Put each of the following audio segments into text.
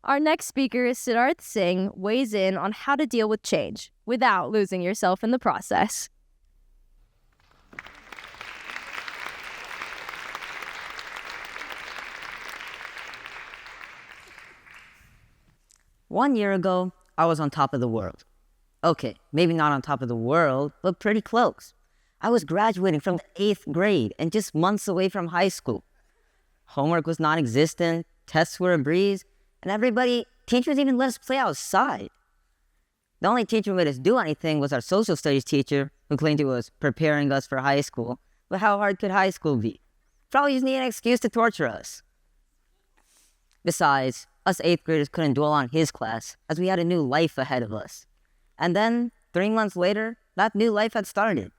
Our next speaker, Singh, weighs in on how to deal with change without losing yourself in the process. One year ago, I was on top of the world. Okay, maybe not on top of the world, but pretty close. I was graduating from the 8th grade and just months away from high school. Homework was non-existent, tests were a breeze, and teachers even let us play outside. The only teacher who made us do anything was our social studies teacher, who claimed he was preparing us for high school. But how hard could high school be? Probably just need an excuse to torture us. Besides, us 8th graders couldn't dwell on his class, as we had a new life ahead of us. And then, 3 months later, that new life had started.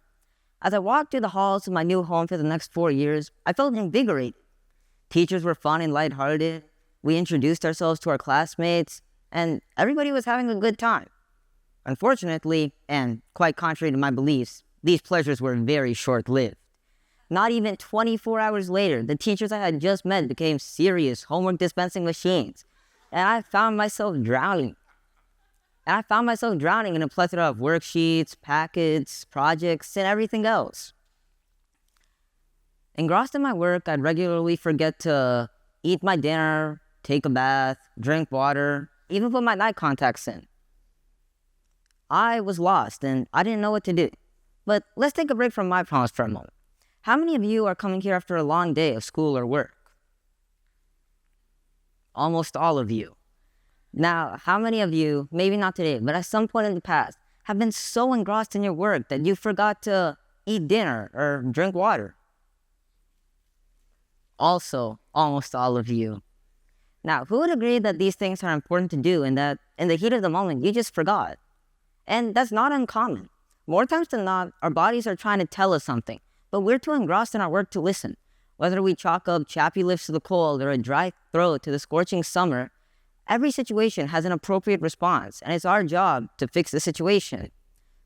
As I walked through the halls of my new home for the next 4 years, I felt invigorated. Teachers were fun and lighthearted. We introduced ourselves to our classmates, and everybody was having a good time. Unfortunately, and quite contrary to my beliefs, these pleasures were very short-lived. Not even 24 hours later, the teachers I had just met became serious homework dispensing machines, and I found myself drowning. In a plethora of worksheets, packets, projects, and everything else. Engrossed in my work, I'd regularly forget to eat my dinner, take a bath, drink water, even put my night contacts in. I was lost, and I didn't know what to do. But let's take a break from my problems for a moment. How many of you are coming here after a long day of school or work? Almost all of you. Now, how many of you, maybe not today, but at some point in the past, have been so engrossed in your work that you forgot to eat dinner or drink water? Also, almost all of you. Now, who would agree that these things are important to do and that in the heat of the moment, you just forgot? And that's not uncommon. More times than not, our bodies are trying to tell us something, but we're too engrossed in our work to listen. Whether we chalk up chappy lips to the cold or a dry throat to the scorching summer, every situation has an appropriate response, and it's our job to fix the situation.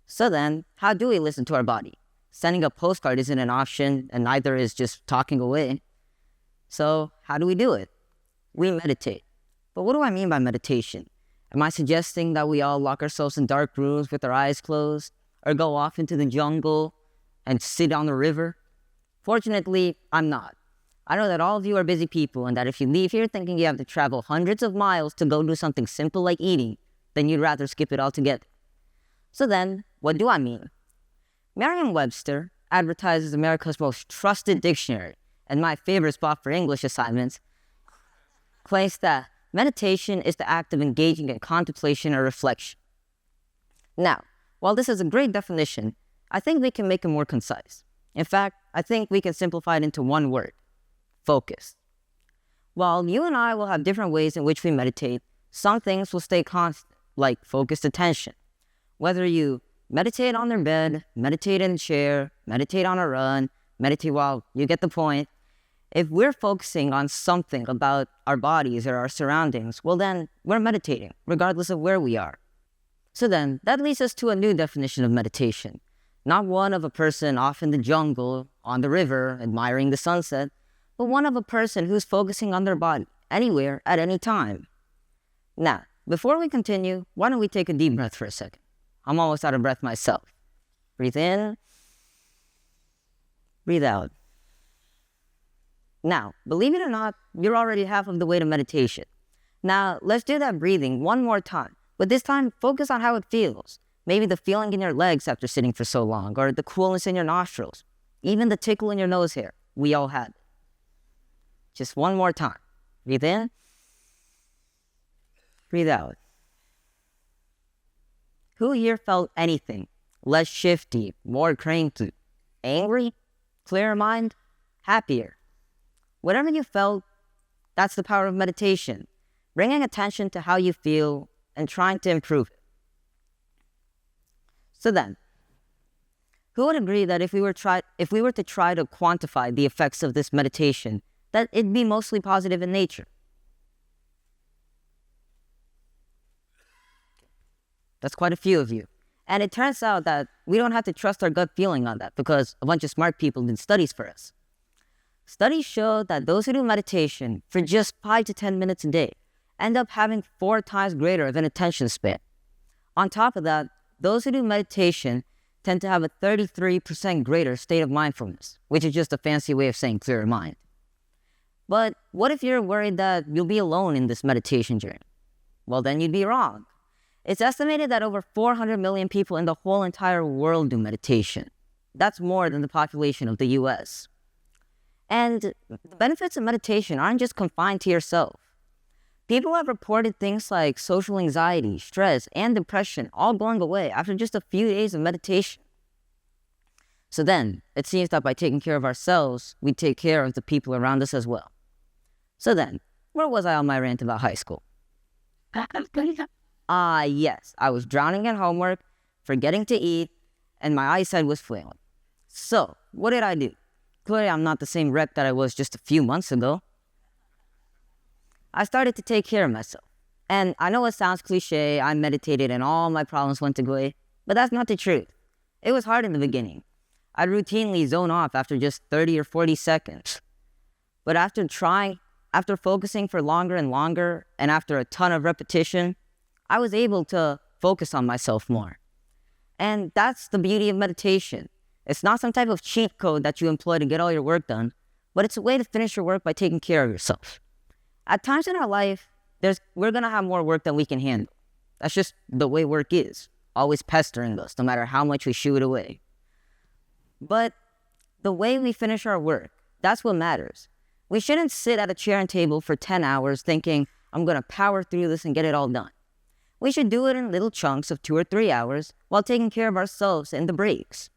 So then, how do we listen to our body? Sending a postcard isn't an option, and neither is just talking away. So, how do we do it? We meditate. But what do I mean by meditation? Am I suggesting that we all lock ourselves in dark rooms with our eyes closed, or go off into the jungle and sit on the river? Fortunately, I'm not. I know that all of you are busy people, and that if you leave here thinking you have to travel hundreds of miles to go do something simple like eating, then you'd rather skip it altogether. So then, what do I mean? Merriam-Webster advertises America's most trusted dictionary, and my favorite spot for English assignments, claims that meditation is the act of engaging in contemplation or reflection. Now, while this is a great definition, I think we can make it more concise. In fact, I think we can simplify it into one word: focus. While you and I will have different ways in which we meditate, some things will stay constant, like focused attention. Whether you meditate on their bed, meditate in a chair, meditate on a run, meditate while you get the point, if we're focusing on something about our bodies or our surroundings, well then, we're meditating, regardless of where we are. So then, that leads us to a new definition of meditation. Not one of a person off in the jungle, on the river, admiring the sunset, but one of a person who's focusing on their body, anywhere, at any time. Now, before we continue, why don't we take a deep breath for a second? I'm almost out of breath myself. Breathe in, breathe out. Now, believe it or not, you're already half of the way to meditation. Now, let's do that breathing one more time, but this time, focus on how it feels. Maybe the feeling in your legs after sitting for so long, or the coolness in your nostrils, even the tickle in your nose hair. We all had it. Just one more time. Breathe in. Breathe out. Who here felt anything? Less shifty, more cranky, angry, clearer mind, happier? Whatever you felt, that's the power of meditation. Bringing attention to how you feel and trying to improve it. So then, who would agree that if we were to try to quantify the effects of this meditation, that it'd be mostly positive in nature? That's quite a few of you. And it turns out that we don't have to trust our gut feeling on that because a bunch of smart people did studies for us. Studies show that those who do meditation for just 5 to 10 minutes a day end up having 4 times greater of an attention span. On top of that, those who do meditation tend to have a 33% greater state of mindfulness, which is just a fancy way of saying clearer mind. But what if you're worried that you'll be alone in this meditation journey? Well, then you'd be wrong. It's estimated that over 400 million people in the whole entire world do meditation. That's more than the population of the US. And the benefits of meditation aren't just confined to yourself. People have reported things like social anxiety, stress, and depression all going away after just a few days of meditation. So then, it seems that by taking care of ourselves, we take care of the people around us as well. So then, where was I on my rant about high school? Yes, I was drowning in homework, forgetting to eat, and my eyesight was flailing. So, what did I do? Clearly, I'm not the same wreck that I was just a few months ago. I started to take care of myself. And I know it sounds cliche, I meditated and all my problems went away, but that's not the truth. It was hard in the beginning. I'd routinely zone off after just 30 or 40 seconds. But after focusing for longer and longer, and after a ton of repetition, I was able to focus on myself more. And that's the beauty of meditation. It's not some type of cheat code that you employ to get all your work done, but it's a way to finish your work by taking care of yourself. At times in our life, we're going to have more work than we can handle. That's just the way work is, always pestering us, no matter how much we shoo it away. But the way we finish our work, that's what matters. We shouldn't sit at a chair and table for 10 hours thinking, I'm going to power through this and get it all done. We should do it in little chunks of 2 or 3 hours while taking care of ourselves in the breaks.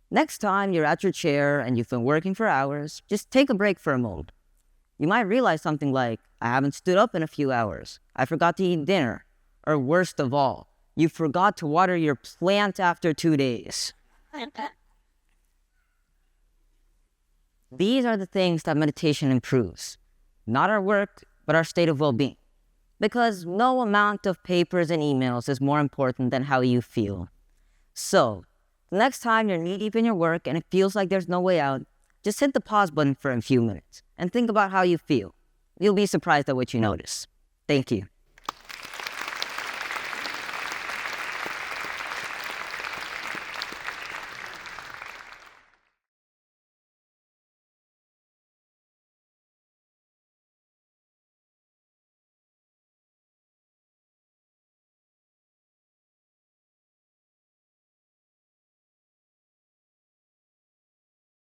Next time you're at your chair and you've been working for hours, just take a break for a moment. You might realize something like, I haven't stood up in a few hours. I forgot to eat dinner. Or worst of all, you forgot to water your plant after 2 days. These are the things that meditation improves. Not our work, but our state of well-being. Because no amount of papers and emails is more important than how you feel. So, the next time you're knee-deep in your work and it feels like there's no way out, just hit the pause button for a few minutes and think about how you feel. You'll be surprised at what you notice. Thank you.